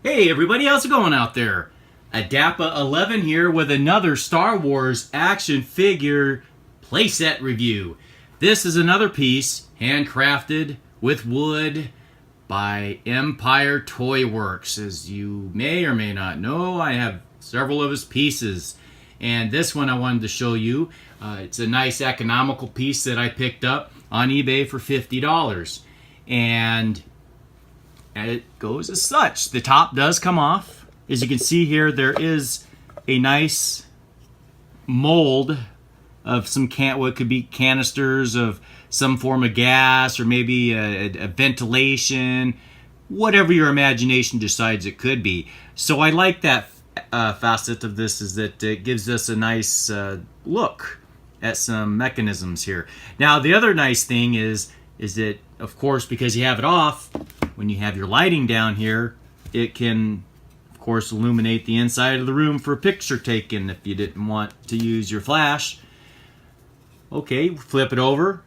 Hey everybody, how's it going out there? Adapa11 here with another Star Wars action figure playset review. This is another piece handcrafted with wood by Empire Toy Works. As you may or may not know, I have several of his pieces. And this one I wanted to show you. It's a nice economical piece that I picked up on eBay for $50. And it goes as such. The top does come off. As you can see here, there is a nice mold of some what could be canisters of some form of gas, or maybe a ventilation, whatever your imagination decides it could be. So I like that facet of this, is that it gives us a nice look at some mechanisms here. Now the other nice thing is that, of course, because you have it off, when you have your lighting down here, it can, of course, illuminate the inside of the room for picture taking if you didn't want to use your flash. Okay, flip it over.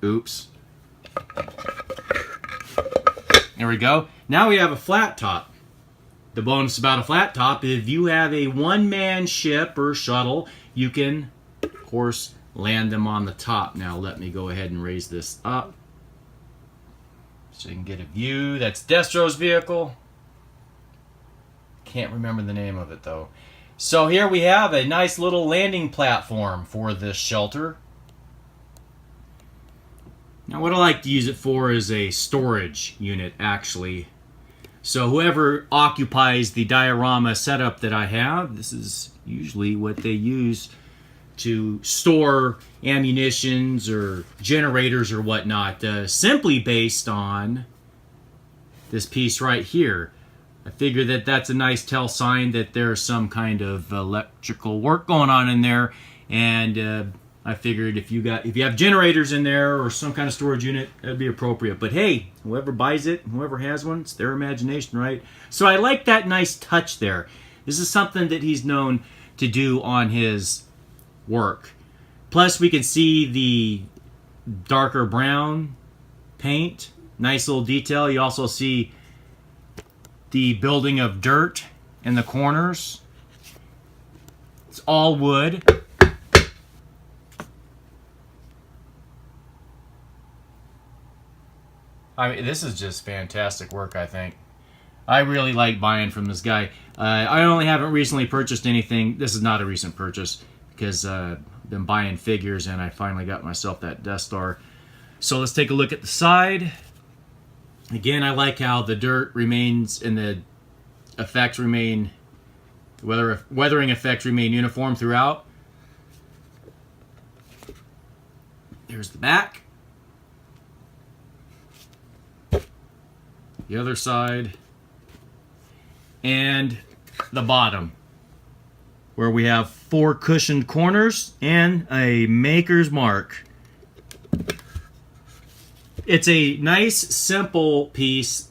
Oops. There we go. Now we have a flat top. The bonus about a flat top, if you have a one-man ship or shuttle, you can, of course, land them on the top. Now let me go ahead and raise this up so you can get a view. That's Destro's vehicle. Can't remember the name of it though. So here we have a nice little landing platform for this shelter. Now what I like to use it for is a storage unit, actually. So whoever occupies the diorama setup that I have, this is usually what they use to store ammunitions or generators or whatnot, simply based on this piece right here. I figure that that's a nice tell sign that there's some kind of electrical work going on in there, and I figured if you have generators in there or some kind of storage unit, that'd be appropriate. But hey, whoever buys it, whoever has one, it's their imagination, right? So I like that nice touch there. This is something that he's known to do on his work. Plus we can see the darker brown paint, nice little detail. You also see the building of dirt in the corners. It's all wood. I mean, this is just fantastic work, I think. I really like buying from this guy. I only haven't recently purchased anything. This is not a recent purchase, because I've been buying figures and I finally got myself that Death Star. So let's take a look at the side. Again, I like how the dirt remains and the effects remain, weathering effects remain uniform throughout. There's the back. The other side. And the bottom, where we have 4 cushioned corners and a maker's mark. It's a nice, simple piece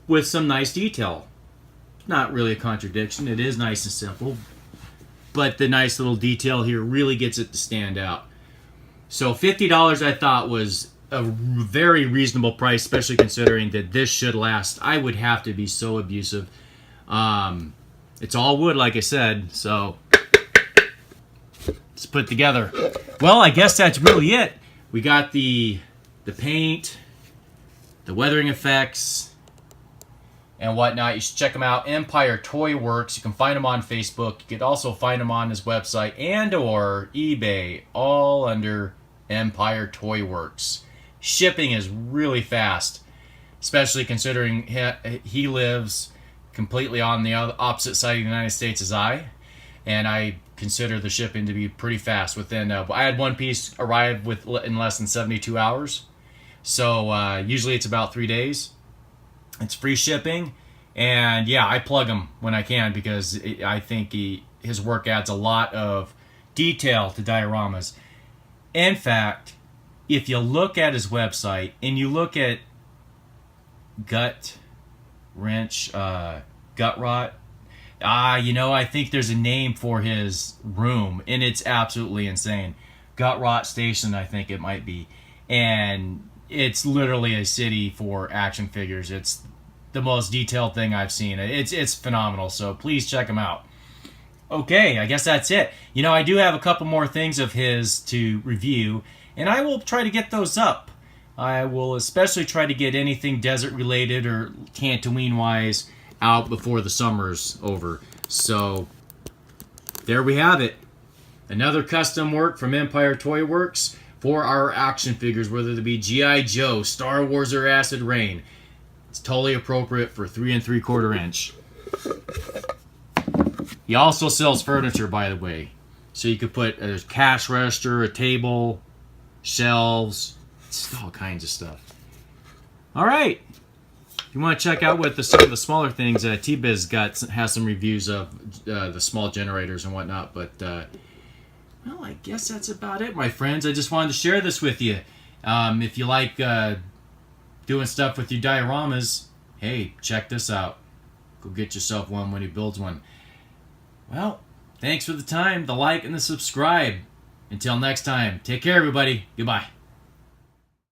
with some nice detail. Not really a contradiction. It is nice and simple, but the nice little detail here really gets it to stand out. So $50 I thought was a very reasonable price, especially considering that this should last. I would have to be so abusive. It's all wood, like I said, so let's put it together. Well, I guess that's really it. We got the paint, the weathering effects, and whatnot. You should check them out. Empire Toy Works. You can find them on Facebook. You can also find them on his website and or eBay, all under Empire Toy Works. Shipping is really fast, especially considering he lives completely on the opposite side of the United States as I, and I consider the shipping to be pretty fast. Within I had one piece arrive in less than 72 hours, so usually it's about 3 days. It's free shipping, and yeah, I plug him when I can, because I think his work adds a lot of detail to dioramas. In fact, if you look at his website and you look at gut rot, I think there's a name for his room, and it's absolutely insane. Gut Rot Station, I think it might be. And it's literally a city for action figures. It's the most detailed thing I've seen. It's phenomenal, so please check him out. Okay, I guess that's it. You know, I do have a couple more things of his to review, and I will try to get those up. I will especially try to get anything desert related or Tatooine wise out before the summer's over. So there we have it. Another custom work from Empire Toy Works for our action figures, whether they be G.I. Joe, Star Wars, or Acid Rain. It's totally appropriate for 3 3/4 inch. He also sells furniture, by the way. So you could put a cash register, a table, shelves, all kinds of stuff. All right. If you want to check out what some of the smaller things, T-Biz has some reviews of the small generators and whatnot. But, well, I guess that's about it, my friends. I just wanted to share this with you. If you like doing stuff with your dioramas, hey, check this out. Go get yourself one when he builds one. Well, thanks for the time, the like, and the subscribe. Until next time, take care, everybody. Goodbye.